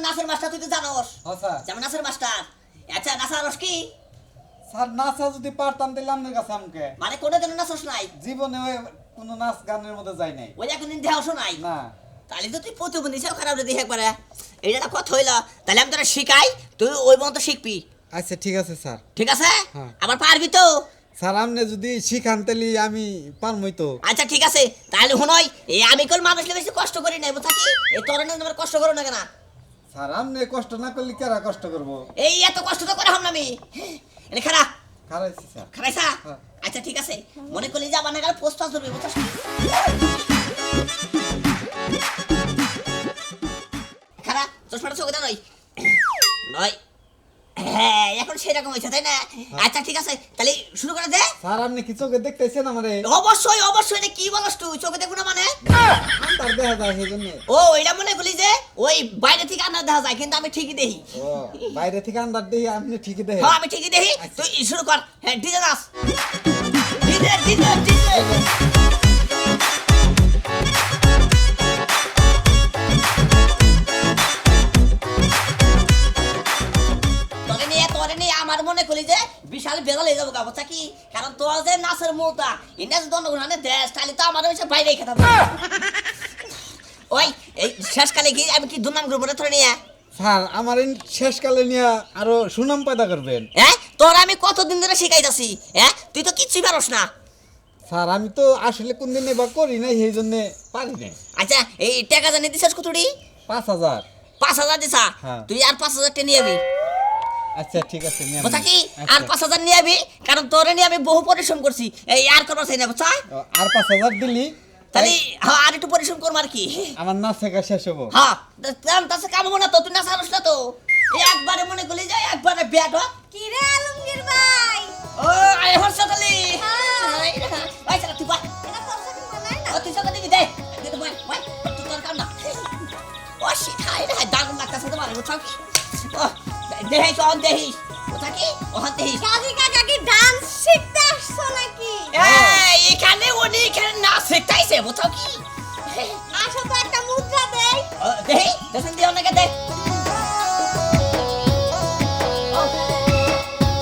নাচের মাস্টার তুই তো জানোস হ্যাঁ স্যার। যেমন নাচের মাস্টার আচ্ছা নাচারস কি স্যার নাচা যদি পারতাম তাহলে আপনার কাছে আমাকে মানে কোনোদিন নাচস নাই জীবনে ওই কোনো নাচ গানের মধ্যে যাই নাই। ওই একদিন দেহস নাই না তাহলে তো তুই প্রতিবন্ধী হিসাব খারাপ যদি একবারে এইটা একটা কথা হইলো তাহলে আমি তোরা শিখাই তুই ওই মতো শিখবি আচ্ছা ঠিক আছে স্যার। ঠিক আছে হ্যাঁ। আবার পারবি তো স্যার আপনি যদি শিখান তাহলে আমি পারমই তো। আচ্ছা ঠিক আছে তাহলে শুনই এই আমি কল মানুষ বেশি কষ্ট করি নাই বুঝাকি এই তোর না তোমার কষ্ট করো না কেন স্যার আপনি কষ্ট না করলে কারা কষ্ট করবো? এই এত কষ্ট তো করে হাম না আমি এনে খারাপ খারাইছি স্যার। খারাইছা হ্যাঁ। আচ্ছা ঠিক আছে মনে করলি যে আমার নাগাল পোস্ট পাস করবি বুঝছস খারাপ চশমাটা চোখে দাও নয় নয় হ্যাঁ এখন সেরকম হয়েছে তাই না আচ্ছা ঠিক আছে তাহলে শুরু করে দে স্যার আপনি কি চোখে দেখতেছেন আমারে? অবশ্যই অবশ্যই এটা কি বলস তুই চোখে দেখবো না মানে আন্দার দেখা যায় সেই জন্য। ও এটা মনে করলি যে ওই বাইরে থেকে আন্দাজ দেখা যায় কিন্তু আমি ঠিকই দেখি ও বাইরে থেকে আন্দার দেখি আপনি ঠিকই দেখেন। হ্যাঁ আমি ঠিকই দেখি তুই শুরু কর হ্যাঁ ডিজে নাচ ডিজে ডিজে ডিজে তোরে নিয়ে আমার মনে করি যে বিশাল বেদল হয়ে যাবো গাবো কি কারণ তোর যে নাচের মৌতা ইন্ডাস দণ্ডগুলো দেশ তাহলে তো আমার হচ্ছে বাইরে খেতে হবে ওই এই শেষকালে কি আমি কি দুর্নাম করবো না তোরে নিয়ে স্যার আমার এই শেষকালে নিয়ে আরো সুনাম পয়দা করবেন। হ্যাঁ তোর আমি কতদিন ধরে শিখাইতাছি হ্যাঁ তুই তো কিচ্ছুই পারস না স্যার আমি তো আসলে কোন দিন এবার করি নাই সেই জন্য পারি না। আচ্ছা এই টাকা জানি দিছিস কতটি 5,000। 5,000 দিছা হ্যাঁ। তুই আর 5,000 টা নিয়ে যাবি আচ্ছা ঠিক আছে নিয়ে বুঝা কি আচ্ছা। আর 5,000 নিয়ে যাবি কারণ তোরে নিয়ে আমি বহু পরিশ্রম করছি এই আর করবার চাই না বুঝা আর 5,000 দিলি তাহলে হ্যাঁ আর একটু পরিশ্রম করবো আর কি আমার নাচ শেখা শেষ হবো। হ্যাঁ তাছে কামবো না তো তুই না সারস না তো এই একবারে মনে করলি যে একবারে ব্যাট হোক কি রে আলমগীর ভাই ও আই হর্ষ তালি হ্যাঁ। ভাই সারা তুই বাই এটা তোর সাথে মানায় না ও তুই সকালে দিবি দে দে তো ভাই ভাই তুই তোর কাম না ও শিখাই রে দারুণ লাগতাছে তোমার বুঝছো কি ও দেহিস অন দেহিস বুঝা কি ওখান দেহিস কাজী কাকা কি ডান্স শিখতে আসছো নাকি এই এখানে উনি এখানে না শিখতাইছে বুঝছো কি আসো তো একটা মুদ্রা দেই দেহি দেশন দিও নাকি দে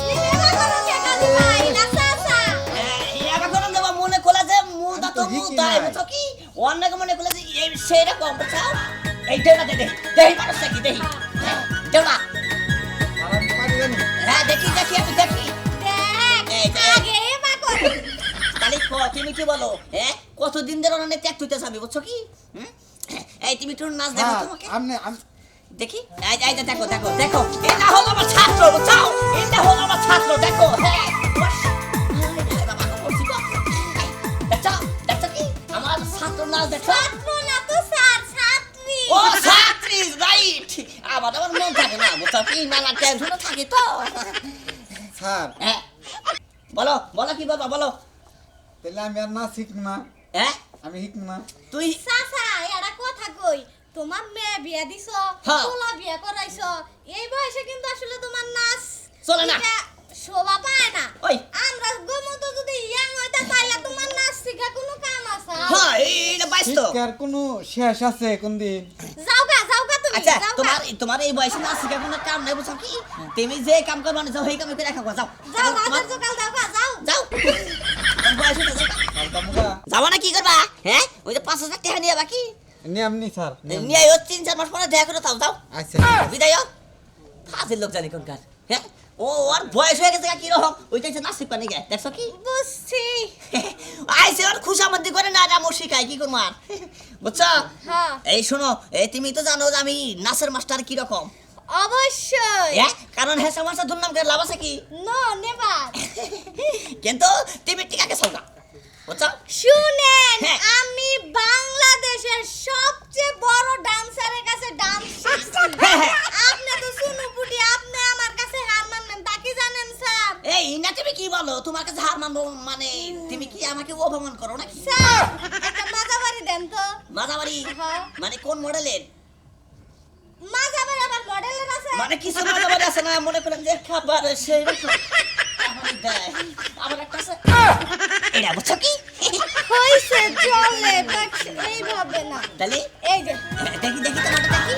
নিবেদন করো কে কাজী ভাই নাচা আসা এবার কোন দেবা মনে কোলা যে মুদা তো মুদা বুঝছো কি অনেক মনে কোলা যে এই সেটা কম বুঝছাও এই দেনা দে দেহি মানুষ কি দেহি দেনা আর আমি পারি জানি। হ্যাঁ দেখি দেখি আমি দেখি এই দেখ যে। আগে এবা কর তাহলে তুমি কি বলো হ্যাঁ কতদিন ধরে অনেক ত্যাগ হইতে যাবে বুঝছো কি হুম? এই তুমি একটু নাচ দেখো স্যার, তোমাকে আমি দেখি এই এই যে দেখো দেখো দেখো এটা হলো আমার ছাত্র বুঝছো এটা হলো আমার ছাত্র দেখো হ্যাঁ বস। আরে বাবা, বলছি তো। দেখছো দেখছো কি আমার ছাত্র নাচ দেখছো ছাত্র না তো স্যার ছাত্রী ও ছাত্রী রাইট আমার মন থাকে না বুঝছো কি নানা টেনশন থাকে তো স্যার হ্যাঁ বলো বলো কি বলবা বলো তাহলে আমি আর নাচ শিখবো না, হ্যাঁ আমি শিখবো না। তুই চাচা এটা কথা কই তোমার মেয়ে বিয়া দিছো হ্যাঁ। তোলা বিয়া করাইছো এই বয়সে কিন্তু আসলে তোমার নাচ চলে না। এটা শোভা পায় না ওই। আমরা গোমতো যদি ইয়াং হইতা তাইলে তোমার নাচ শিখা কোনো কাম আছে হ্যাঁ এইটা বাইস তো শিক্ষার কোনো শেষ আছে কোন দিন? যাও গা তুমি আচ্ছা যাও তোমার তোমার এই বয়সে না শিখা কোনো কাম নাই বুঝছো কি তুমি যে কাম করবা না যাও সেই কামে করে রাখো যাও যাও তোমার- বাজার সকাল যাও গা যাও যাও তোমার বয়স হয়ে যাও কালকা মুগা যাবা না কি করবা হ্যাঁ ওই যে 5,000 টাকা নিয়ে বাকি নিয়মনি স্যার নিয়ম। নিয়ে ওই 3-4 মাস পরে দেখা করে যাও যাও আচ্ছা বিদায় হোক ফাজিল লোক জানি কোনকার হ্যাঁ ও আর বয়স হয়ে গেছে কি রকম ওইটা হচ্ছে না শিখবা নাকি দেখছো কি বুঝছি আইসে আর খুশামন্দি করে না আমার শিখাই কি করবো আর বুঝছো হ্যাঁ এই শোনো এই তুমি তো জানো যে আমি নাচের মাস্টার কি রকম অবশ্যই হ্যাঁ কারণ হেসা মাস্টার দুর্নাম করে লাভ আছে কি নো নেভার কিন্তু তুমি ঠিক আছে সৌকা বুঝছো শুনেন হ্যাঁ। আমি বাংলাদেশের সবচেয়ে বড় ডান্সারের কাছে ডান্স শিখছি হ্যাঁ, হ্যাঁ। আপনি তো সুনুপুটি আপনি আমার কাছে হার মানবেন তা কি জানেন স্যার এই না তুমি কি বলো তোমার কাছে হার মানবো মানে তুমি কি আমাকে অপমান করো নাকি স্যার একটা মাজাবাড়ি দেন তো মাঝাবাড়ি হ্যাঁ। মানে কোন মডেলের মাজাবাড়ি আবার মডেলের আছে মানে কিছু মাঝাবাড়ি আছে না মনে করেন যে খাবার সেই রকম আমার দেয়। আমার একটা আছে এটা বুঝছো কি হইছে চলে বাট এইভাবে না তাহলে এই যে দেখি দেখি তোমারটা দেখি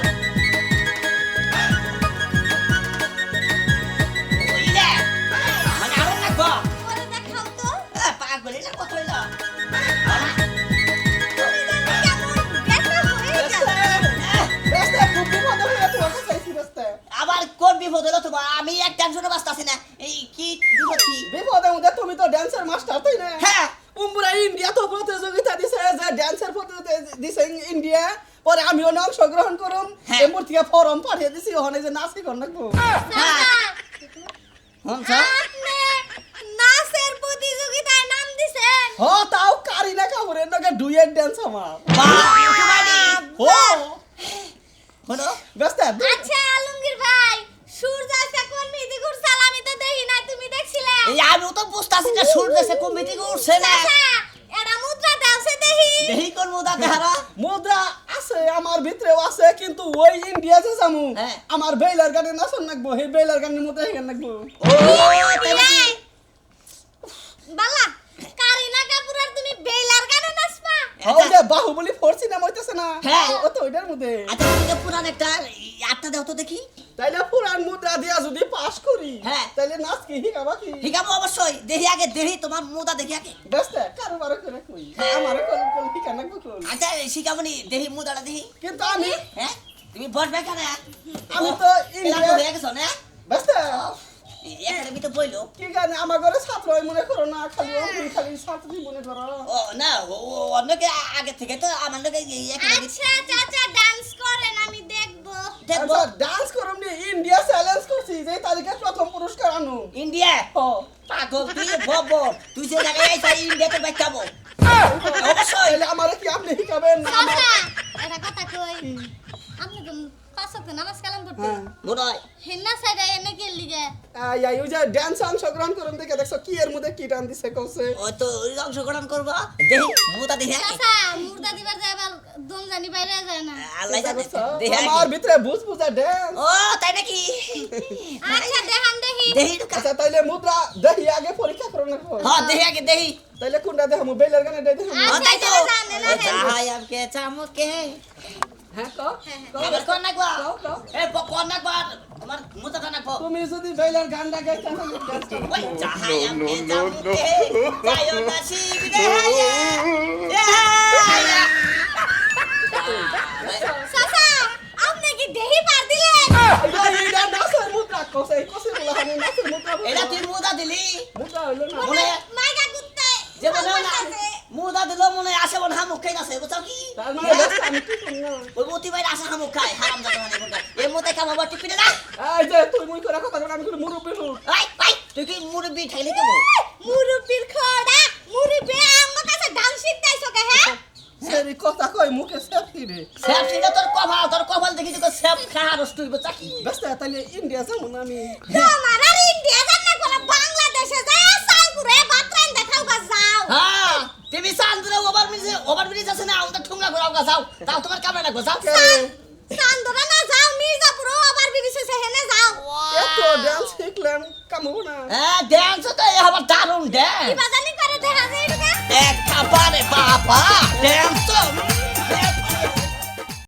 বিপদ হলো তোমার আমি এক টেনশনে বাঁচতাছি না এই কি বিপদ কি বিপদের মধ্যে তুমি তো ড্যান্সার মাস্টার তাই না হ্যাঁ উমরা ইন্ডিয়া তো প্রতিযোগিতা দিছে যে ড্যান্সার প্রতিযোগিতা দিছে ইন্ডিয়া পরে আমিও না অংশগ্রহণ করুম হ্যাঁ। এই মূর্তিকে ফর্ম পাঠিয়ে দিছি ওখানে যে নাচি কর নাকবো হনছ আপনি নাচের প্রতিযোগিতায় নাম দিছেন হ তাও কারিনা কাপুরের নাকি ডুয়েট ড্যান্স আমার ও হলো ব্যস্ত আচ্ছা আলমগীর ভাই সূর্য আজকে কোন মিটি ঘুরছাল আমি তো দেখি না তুমি দেখছিলে এই আমিও তো বুঝতাছি না সূর্য দেশে কমিটি উঠছে না চাচা এটা মুদ্রা দাওছে দেখি দেহি কোন মুদা দেহারা মুদ্রা আছে আমার ভিতরেও আছে কিন্তু ওই ইন্ডিয়া যে যামু হ্যাঁ। আমার বেলার গানে নাচন নাকবো সেই বেলার গানের মতো হেগান নাকবো ও তাই নাকি? বালা কারিনা কাপুর আর তুমি বেলার গানে নাচবা ওই যে বাহুবলী 4 সিনেমা হইতেছে না হ্যাঁ। ও তো ওইটার মধ্যে আচ্ছা তুমি যে পুরান একটা আটটা দাও তো দেখি তাইলে পুরান মুদ্রা দিয়া যদি পাস করি হ্যাঁ। তাইলে নাচ কি হিকাবা কি হিগাবো অবশ্যই দেহি আগে দেহি তোমার মুদা দেখি আগে ব্যস্ত কারোবার করে কই আমার কোন কোন হিকা নাকবো কোন আচ্ছা শিখাবনি দেহি মুদাটা দেহি কিন্তু আমি হ্যাঁ তুমি বসবে এখানে আমি তো ইন্ডিয়া ইন্ডিয়া হয়ে গেছো না ব্যস্ত একাডেমি তো বইলো কি জানি আমার ঘরে ছাত্র হয় মনে করো না খালি আমি খালি ছাত্রী মনে করো ও না অন্যকে আগে থেকে তো আমার লোকে একাডেমি আচ্ছা চাচা ডান্স করেন আমি দেখবো দেখবো আচ্ছা ডান্স করুম নি ইন্ডিয়া চ্যালেঞ্জ করছি যে তারিখে প্রথম পুরস্কার আনু ইন্ডিয়া ও পাগল তুই বব্বর তুই যে জায়গায় আইসা ইন্ডিয়াতে বাইকাবো অবশ্যই তাহলে আমারে কি আপনি শিখাবেন না আমার চাচা এটা কথা কই আপনি তো পাঁচ ওয়াক্ত নামাজ কালাম পড়তে হ্যাঁ মনে হয় হেন্না সাইডে এনে গেল লিগে আই ওই যে ডান্স অংশগ্রহণ করুন দেখে দেখছো কি এর মধ্যে কি টান দিছে কইছে ওই তো ওই অংশগ্রহণ করবা দেহি মুদা দেখি আগে চাচা মুর্দা দিবার যায় আবার দম জানি বাইরে যায় না আল্লাহ জানে দেহি আমার আগে ভিতরে বুঝ বুঝা ডান্স ও তাই নাকি আচ্ছা দেখান দেখি দেহি ঢুকা আচ্ছা তাইলে মুদ্রা দেহি আগে পরীক্ষা করো না হ্যাঁ দেহি আগে দেহি তাইলে কোনটা দেখামু বেলের গানে দেই দেখামু হ্যাঁ তাই তো আচ্ছা, জানে না, চাহাই আমকে চামকে হ্যাঁ কও আবার কোন নাকবা কও, কও। এ কোন নাকবা তোমার মুদাটা নাকবো তুমি যদি বেলের গানটা গাইতে তাহলে ডান্স করো ওই চাহাই আমকে চামকে যায়ো না শিবিরে হায়া চাচা আপনি কি দেহি পার দিলেন এটা নাচের মুদ্রা কইছে কইছে বলা হানি নাচের মুদ্রা এটা তুই মুদা দিলি মুদ্রা হইলো না মনে মাইকা কুত্তে যে মনে হয় না মুদা দিল মনে আসে মনে হামুক খাই আছে বুঝছো কি তার মানে ব্যস্ত আমি কি করব না ওই মতি ভাই আসে হামুক খায় হারাম জানো মানে কোনটা এর মধ্যে কাম আবার টিপি না এই যে তুই মুই করে কথা বল আমি কোনো মুরব্বি লোক আই আই তুই কি মুরব্বি ঠাইলি কেমন মুরুবির খড়া মুরুবি আমার কাছে ডান্স শিখতাইছো কে হ্যাঁ সেরি কথা কই মুখে সেফটি রে সেফ ছিল তোর কপাল দেখি তোকে সেফ খাহারস তুই বুঝছা কি ব্যস্ত তাইলে ইন্ডিয়া যাবো না আমি তোমার আর ইন্ডিয়া জান্না কোন বাংলাদেশে যায় সালপুরে বাতরান দেখাও গা যাও হ্যাঁ টিভি সান্দ্রে ওভার ব্রিজ আছে না ওটা ঠুঙ্গা ঘোরাও গা যাও তাও তোমার কামে না গো যাও চান্দরা না যাও মির্জাপুরও আবার বিবিসে সেহেনে যাও এত ডান্স শিখলাম কামবো না হ্যাঁ ড্যান্স তো এই আবার দারুণ কি ড্যান্স বাজানি করে দেখা যায় এটা এক খাবারে বাবা ড্যান্স তো